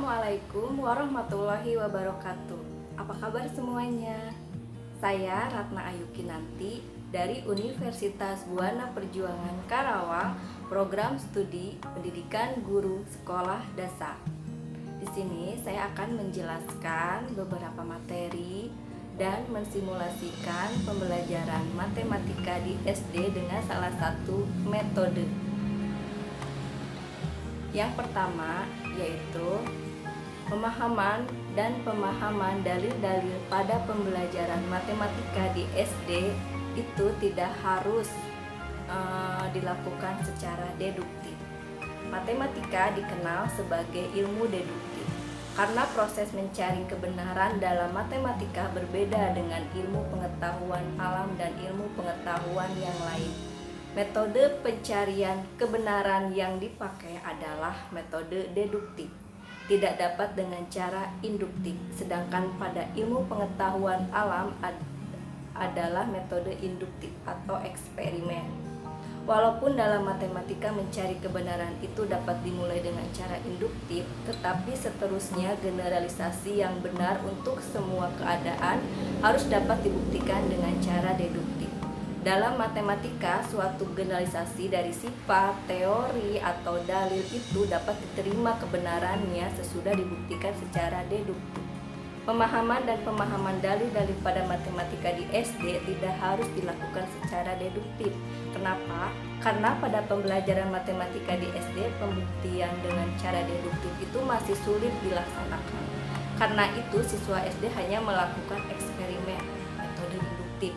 Assalamualaikum warahmatullahi wabarakatuh. Apa kabar semuanya? Saya Ratna Ayu Kinanti dari Universitas Buana Perjuangan Karawang, program studi Pendidikan Guru Sekolah Dasar. Di sini saya akan menjelaskan beberapa materi dan mensimulasikan pembelajaran matematika di SD dengan salah satu metode. Yang pertama yaitu pemahaman dalil-dalil pada pembelajaran matematika di SD itu tidak harus dilakukan secara deduktif. Matematika dikenal sebagai ilmu deduktif karena proses mencari kebenaran dalam matematika berbeda dengan ilmu pengetahuan alam dan ilmu pengetahuan yang lain. Metode pencarian kebenaran yang dipakai adalah metode deduktif, tidak dapat dengan cara induktif. Sedangkan pada ilmu pengetahuan alam adalah metode induktif atau eksperimen. Walaupun dalam matematika mencari kebenaran itu dapat dimulai dengan cara induktif, tetapi seterusnya generalisasi yang benar untuk semua keadaan harus dapat dibuktikan dengan cara deduktif. Dalam matematika, suatu generalisasi dari sifat, teori, atau dalil itu dapat diterima kebenarannya sesudah dibuktikan secara deduktif. Pemahaman dan pemahaman dalil-dalil pada matematika di SD tidak harus dilakukan secara deduktif. Kenapa? Karena pada pembelajaran matematika di SD, pembuktian dengan cara deduktif itu masih sulit dilaksanakan. Karena itu, siswa SD hanya melakukan eksperimen metode induktif.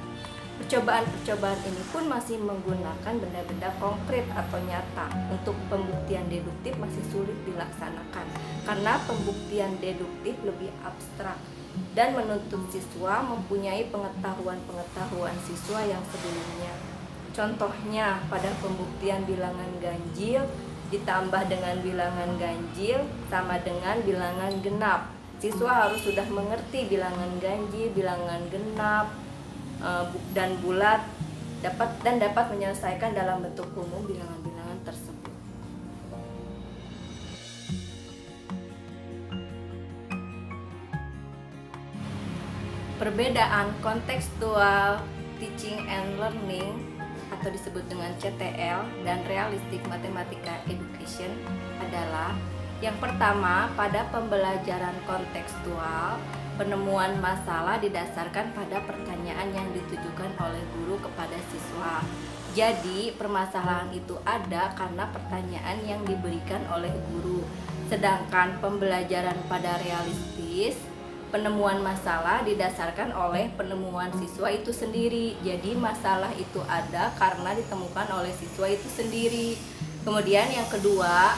Percobaan-percobaan ini pun masih menggunakan benda-benda konkret atau nyata. Untuk pembuktian deduktif masih sulit dilaksanakan karena pembuktian deduktif lebih abstrak dan menuntut siswa mempunyai pengetahuan siswa yang sebelumnya. Contohnya pada pembuktian bilangan ganjil ditambah dengan bilangan ganjil sama dengan bilangan genap. Siswa harus sudah mengerti bilangan ganjil, bilangan genap, dan bulat dapat menyelesaikan dalam bentuk umum bilangan-bilangan tersebut. Perbedaan kontekstual teaching and learning atau disebut dengan CTL dan realistic mathematical education adalah: yang pertama, pada pembelajaran kontekstual, penemuan masalah didasarkan pada pertanyaan yang ditujukan oleh guru kepada siswa. Jadi, permasalahan itu ada karena pertanyaan yang diberikan oleh guru. Sedangkan pembelajaran pada realistis, penemuan masalah didasarkan oleh penemuan siswa itu sendiri. Jadi, masalah itu ada karena ditemukan oleh siswa itu sendiri. Kemudian yang kedua,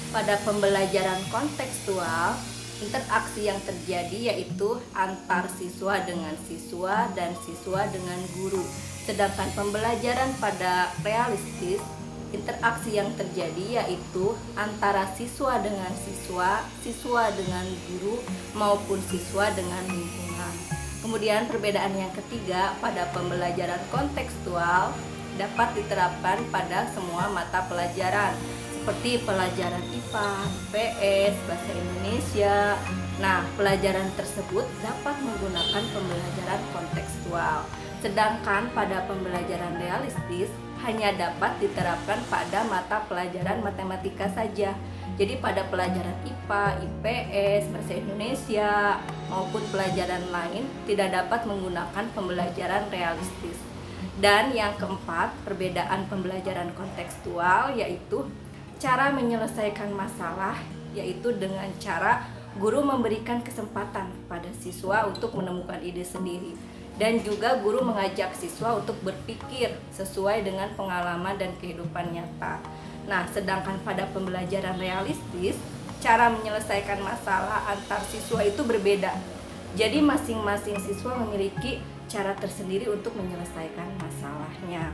pada pembelajaran kontekstual, interaksi yang terjadi yaitu antar siswa dengan siswa dan siswa dengan guru. Sedangkan pembelajaran pada realistis, interaksi yang terjadi yaitu antara siswa dengan siswa, siswa dengan guru, maupun siswa dengan lingkungan. Kemudian perbedaan yang ketiga, pada pembelajaran kontekstual dapat diterapkan pada semua mata pelajaran seperti pelajaran IPA, IPS, Bahasa Indonesia. Nah, pelajaran tersebut dapat menggunakan pembelajaran kontekstual. Sedangkan pada pembelajaran realistis hanya dapat diterapkan pada mata pelajaran matematika saja. Jadi pada pelajaran IPA, IPS, Bahasa Indonesia maupun pelajaran lain tidak dapat menggunakan pembelajaran realistis. Dan yang keempat, perbedaan pembelajaran kontekstual yaitu cara menyelesaikan masalah, yaitu dengan cara guru memberikan kesempatan pada siswa untuk menemukan ide sendiri, dan juga guru mengajak siswa untuk berpikir sesuai dengan pengalaman dan kehidupan nyata. Nah, sedangkan pada pembelajaran realistis, cara menyelesaikan masalah antar siswa itu berbeda. Jadi masing-masing siswa memiliki cara tersendiri untuk menyelesaikan masalahnya.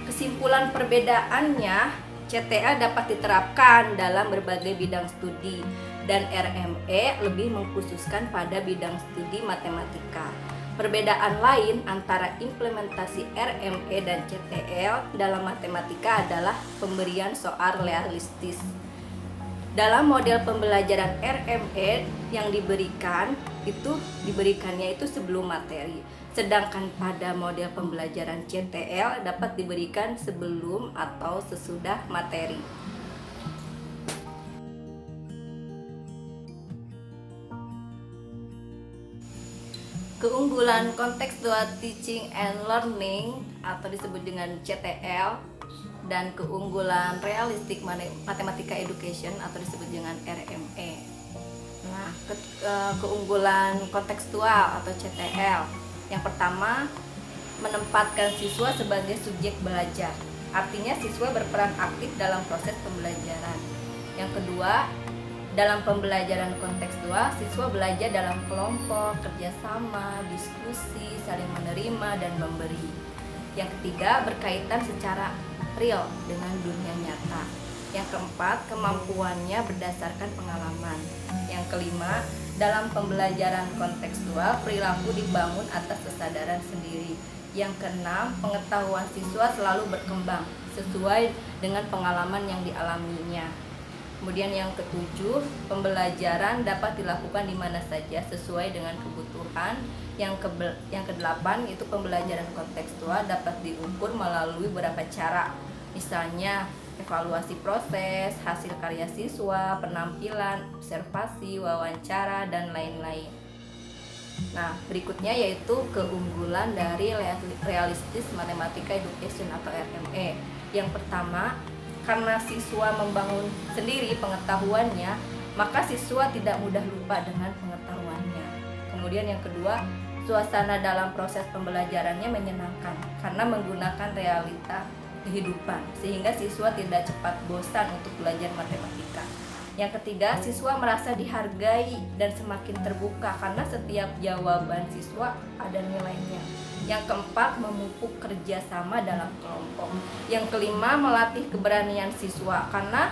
Kesimpulan perbedaannya, CTA dapat diterapkan dalam berbagai bidang studi dan RME lebih mengkhususkan pada bidang studi matematika. Perbedaan lain antara implementasi RME dan CTL dalam matematika adalah pemberian soal realistis. Dalam model pembelajaran RME yang diberikannya itu sebelum materi. Sedangkan pada model pembelajaran CTL dapat diberikan sebelum atau sesudah materi. Keunggulan kontekstual teaching and learning atau disebut dengan CTL dan keunggulan realistic matematika education atau disebut dengan RME. Nah, keunggulan kontekstual atau CTL. Yang pertama, menempatkan siswa sebagai subjek belajar. Artinya siswa berperan aktif dalam proses pembelajaran. Yang kedua, dalam pembelajaran kontekstual, siswa belajar dalam kelompok, kerjasama, diskusi, saling menerima, dan memberi. Yang ketiga, berkaitan secara real dengan dunia nyata. Yang keempat, kemampuannya berdasarkan pengalaman. Yang kelima, dalam pembelajaran kontekstual, perilaku dibangun atas kesadaran sendiri. Yang keenam, pengetahuan siswa selalu berkembang sesuai dengan pengalaman yang dialaminya. Kemudian yang ketujuh, pembelajaran dapat dilakukan di mana saja sesuai dengan kebutuhan. Yang kedelapan, itu pembelajaran kontekstual dapat diukur melalui beberapa cara. Misalnya evaluasi proses, hasil karya siswa, penampilan, observasi, wawancara, dan lain-lain. Nah, berikutnya yaitu keunggulan dari realistis matematika education atau RME. Yang pertama, karena siswa membangun sendiri pengetahuannya, maka siswa tidak mudah lupa dengan pengetahuannya. Kemudian yang kedua, suasana dalam proses pembelajarannya menyenangkan karena menggunakan realita kehidupan, sehingga siswa tidak cepat bosan untuk belajar matematika. Yang ketiga, siswa merasa dihargai dan semakin terbuka karena setiap jawaban siswa ada nilainya. Yang keempat, memupuk kerjasama dalam kelompok. Yang kelima, melatih keberanian siswa karena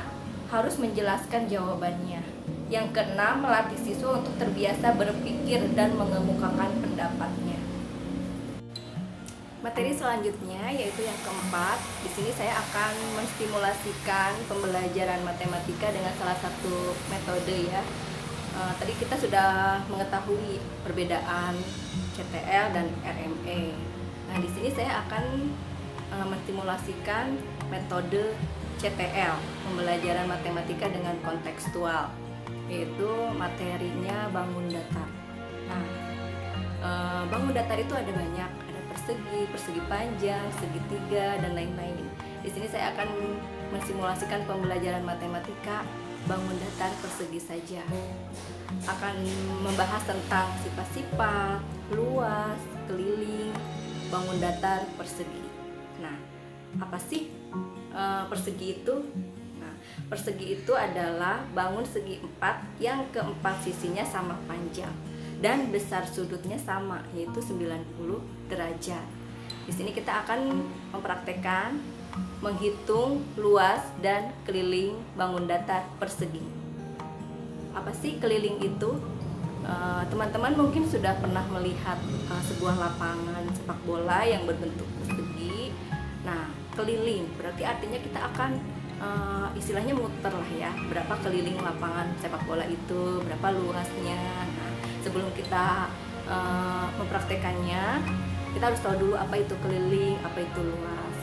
harus menjelaskan jawabannya. Yang keenam, melatih siswa untuk terbiasa berpikir dan mengemukakan pendapatnya. Materi selanjutnya yaitu yang keempat. Di sini saya akan menstimulasikan pembelajaran matematika dengan salah satu metode ya. Tadi kita sudah mengetahui perbedaan CTL dan RME. Nah, di sini saya akan menstimulasikan metode CTL, pembelajaran matematika dengan kontekstual, yaitu materinya bangun datar. Nah, bangun datar itu ada banyak, ada persegi panjang, segitiga, dan lain-lain. Di sini saya akan mensimulasikan pembelajaran matematika bangun datar persegi saja. Akan membahas tentang sifat-sifat, luas, keliling, bangun datar, persegi. Nah, apa sih persegi itu? Nah, persegi itu adalah bangun segi 4 yang keempat sisinya sama panjang dan besar sudutnya sama, yaitu 90 derajat. Di sini kita akan mempraktekkan menghitung luas dan keliling bangun datar persegi. Apa sih keliling itu? Teman-teman mungkin sudah pernah melihat sebuah lapangan sepak bola yang berbentuk persegi. Nah, keliling berarti artinya kita akan istilahnya muter lah ya, berapa keliling lapangan sepak bola itu, berapa luasnya. Nah, sebelum kita mempraktekannya, kita harus tahu dulu apa itu keliling, apa itu luas.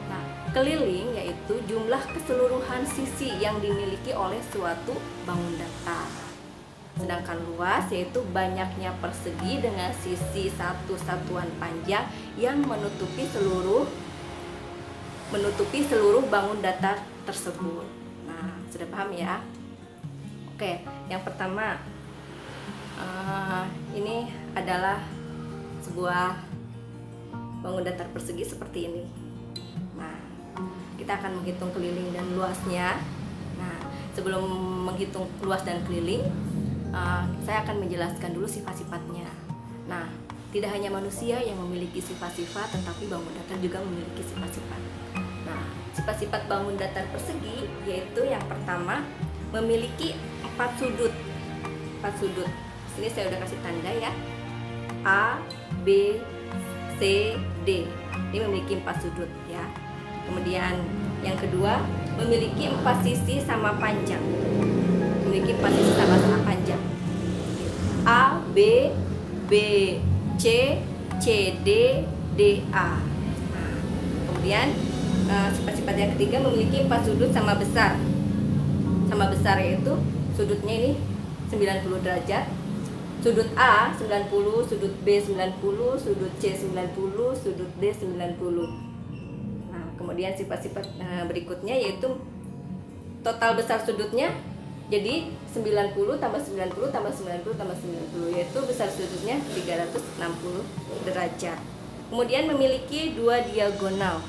Nah, keliling yaitu jumlah keseluruhan sisi yang dimiliki oleh suatu bangun datar. Sedangkan luas yaitu banyaknya persegi dengan sisi satu satuan panjang yang menutupi seluruh bangun datar tersebut. Nah, sudah paham ya? Oke, yang pertama ini adalah sebuah bangun datar persegi seperti ini. Nah, kita akan menghitung keliling dan luasnya. Nah, sebelum menghitung luas dan keliling, saya akan menjelaskan dulu sifat-sifatnya. Nah, tidak hanya manusia yang memiliki sifat-sifat, tetapi bangun datar juga memiliki sifat-sifat. Nah, sifat-sifat bangun datar persegi yaitu yang pertama, memiliki 4 sudut. 4 sudut. Sini saya udah kasih tanda ya. A, B, C, D. Ini memiliki 4 sudut ya. Kemudian yang kedua, memiliki 4 sisi sama panjang. memiliki 4 sisi sama-sama panjang. A, B, B, C, C, D, D, A. Nah, kemudian sifat-sifat yang ketiga memiliki 4 sudut sama besar. Sama besar yaitu sudutnya ini 90 derajat. Sudut A 90, sudut B 90, sudut C 90, sudut D 90. Nah, kemudian sifat-sifat berikutnya yaitu total besar sudutnya jadi 90 tambah 90 tambah 90 tambah 90, yaitu besar sudutnya 360 derajat. Kemudian memiliki 2 diagonal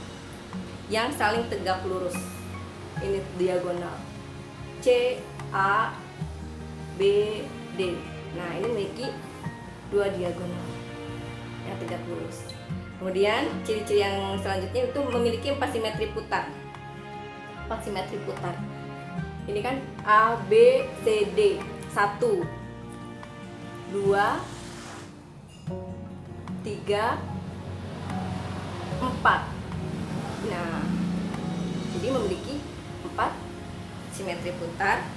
yang saling tegak lurus. Ini diagonal C, A, B, D. Nah, ini memiliki 2 diagonal yang tegak lurus. Kemudian ciri-ciri yang selanjutnya itu memiliki 4 simetri putar. 4 simetri putar. Ini kan A, B, C, D. 1, 2, 3, 4. Nah, jadi memiliki 4 simetri putar.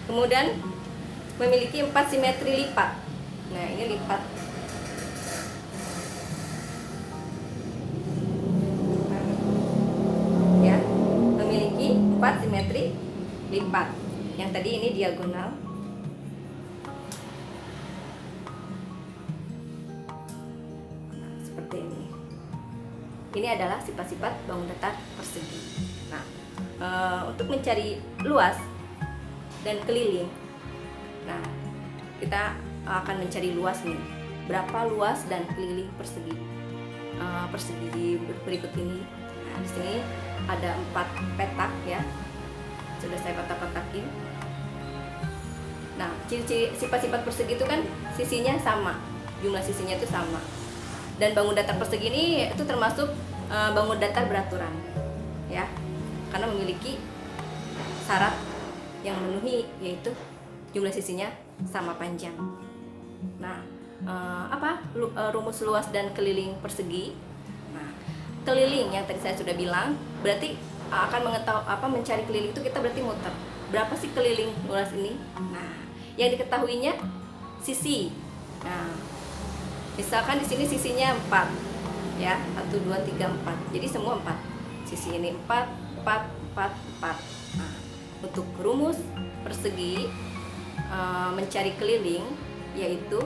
Kemudian memiliki 4 simetri lipat. Nah, ini lipat. Ya, memiliki 4 simetri lipat. Yang tadi ini diagonal. Nah, seperti ini. Ini adalah sifat-sifat bangun datar persegi. Nah, untuk mencari luas dan keliling, nah kita akan mencari luas nih. Berapa luas dan keliling persegi? Persegi berikut ini. Nah, di sini ada 4 petak ya. Sudah saya kotak-kotakin. Nah, ciri-ciri sifat-sifat persegi itu kan sisinya sama, jumlah sisinya itu sama. Dan bangun datar persegi ini itu termasuk bangun datar beraturan, ya, karena memiliki syarat yang memenuhi, yaitu jumlah sisinya sama panjang. Nah, rumus luas dan keliling persegi? Nah, keliling yang tadi saya sudah bilang berarti akan mencari keliling itu kita berarti muter. Berapa sih keliling luas ini? Nah, yang diketahuinya sisi. Nah, misalkan di sini sisinya 4 ya, 1 2 3 4. Jadi semua 4. Sisi ini 4 4 4 4. Nah, untuk rumus persegi mencari keliling yaitu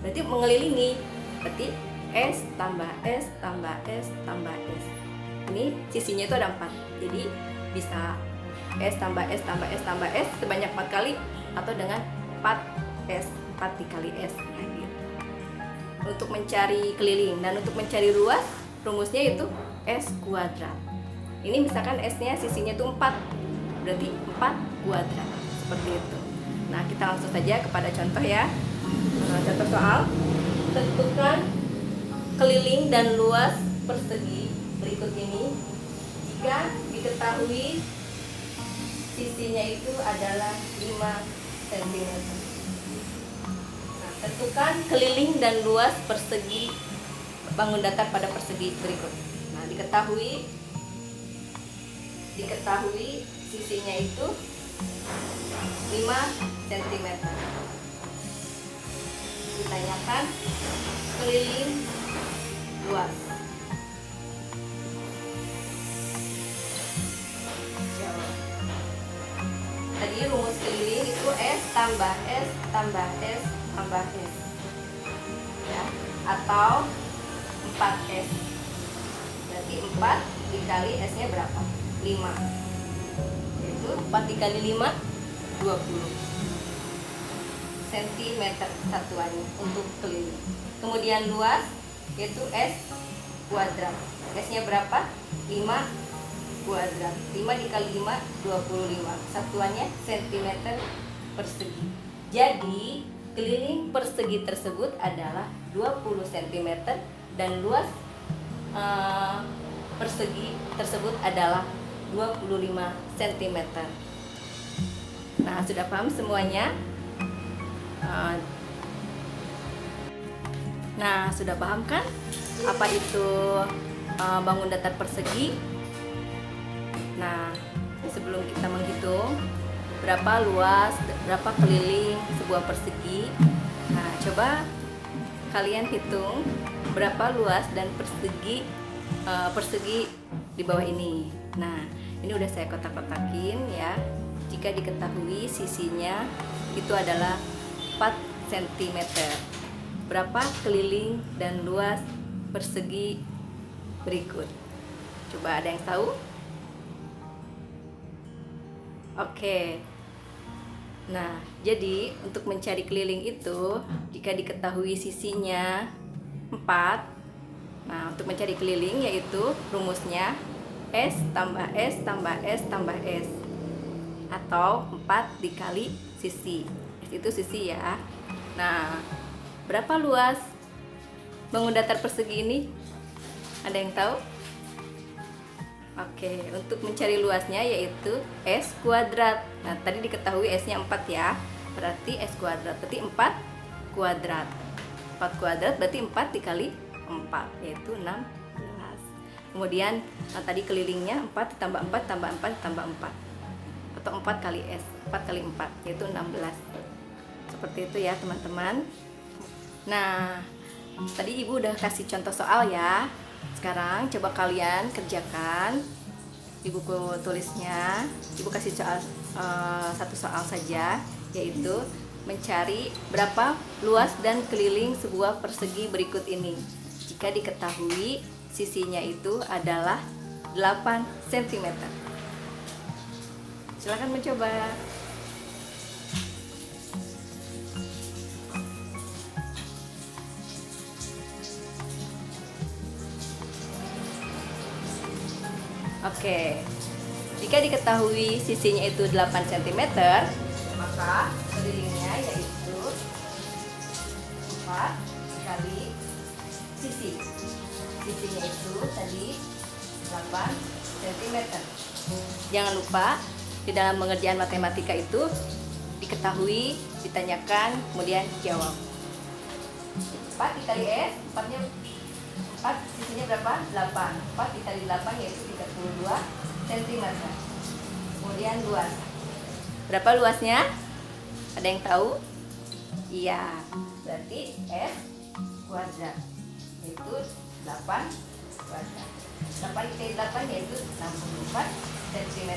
berarti mengelilingi, berarti S tambah S tambah S tambah S. Ini sisinya itu ada 4, jadi bisa S tambah S tambah S tambah S sebanyak 4 kali, atau dengan 4S, 4 dikali S. Nah, gitu. Untuk mencari keliling dan untuk mencari luas, rumusnya itu S kuadrat. Ini misalkan S-nya sisinya itu 4, berarti 4 kuadrat, seperti itu. Nah, kita langsung saja kepada contoh ya. Contoh soal, tentukan keliling dan luas persegi berikut ini jika diketahui sisinya itu adalah 5 cm. Nah, tentukan keliling dan luas persegi bangun datar pada persegi berikut. Nah, diketahui sisinya itu 5 cm. Ditanyakan keliling luas. Tadi rumus keliling itu S tambah S tambah S tambah S ya, atau 4S. Berarti 4 dikali S nya berapa? 5. Yaitu 4 dikali 5 20 cm satuannya untuk keliling. Kemudian luas yaitu S kuadrat. S nya berapa? 5 kuadrat. 5 dikali 5 25. Satuannya cm persegi. Jadi keliling persegi tersebut adalah 20 cm dan luas persegi tersebut adalah 25 cm. Nah, sudah paham semuanya? Nah, sudah paham kan apa itu bangun datar persegi? Nah, sebelum kita menghitung, berapa luas, berapa keliling sebuah persegi. Nah, coba kalian hitung berapa luas dan persegi di bawah ini. Nah, ini udah saya kotak-kotakin ya. Jika diketahui sisinya itu adalah 4 cm. Berapa keliling dan luas persegi berikut? Coba ada yang tahu? Oke. Nah, jadi untuk mencari keliling itu, jika diketahui sisinya 4, nah untuk mencari keliling yaitu rumusnya S tambah S tambah S tambah S, atau 4 dikali sisi. S itu sisi ya. Nah, berapa luas bangun datar persegi ini? Ada yang tahu? Oke, untuk mencari luasnya yaitu S kuadrat. Nah, tadi diketahui S-nya 4 ya. Berarti S kuadrat, berarti 4 kuadrat. 4 kuadrat berarti 4 dikali 4, yaitu 16. Kemudian, nah, tadi kelilingnya 4 ditambah 4 tambah 4 tambah 4. Atau 4 kali S, 4 kali 4, yaitu 16. Seperti itu ya teman-teman. Nah, tadi Ibu udah kasih contoh soal ya. Sekarang coba kalian kerjakan di buku tulisnya. Ibu kasih satu soal saja, yaitu mencari berapa luas dan keliling sebuah persegi berikut ini jika diketahui sisinya itu adalah 8 cm. Silakan mencoba. Oke, jika diketahui sisinya itu 8 cm, maka kelilingnya yaitu 4 kali sisi. Sisinya itu tadi 8 cm. Jangan lupa di dalam pengerjaan matematika itu diketahui, ditanyakan, kemudian jawab. 4 dikali S, 4-nya 4, sisinya berapa? 8. 4 dikali 8 yaitu 32 cm. Kemudian luas. Berapa luasnya? Ada yang tahu? Iya, berarti S kuadrat, yaitu 8 kuadrat. 8 dikali 8 yaitu 64 cm.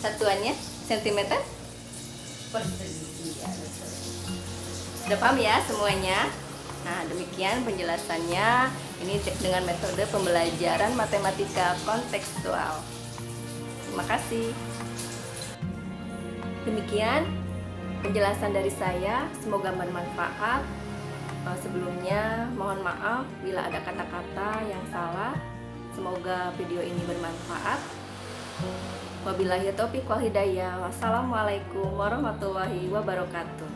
Satuannya cm persegi. Ya, betul. Sudah paham ya semuanya? Nah, demikian penjelasannya. Ini dengan metode pembelajaran matematika kontekstual. Terima kasih. Demikian penjelasan dari saya. Semoga bermanfaat. Sebelumnya mohon maaf bila ada kata-kata yang salah. Semoga video ini bermanfaat. Wabillahi taufiq wal hidayah. Wassalamualaikum warahmatullahi wabarakatuh.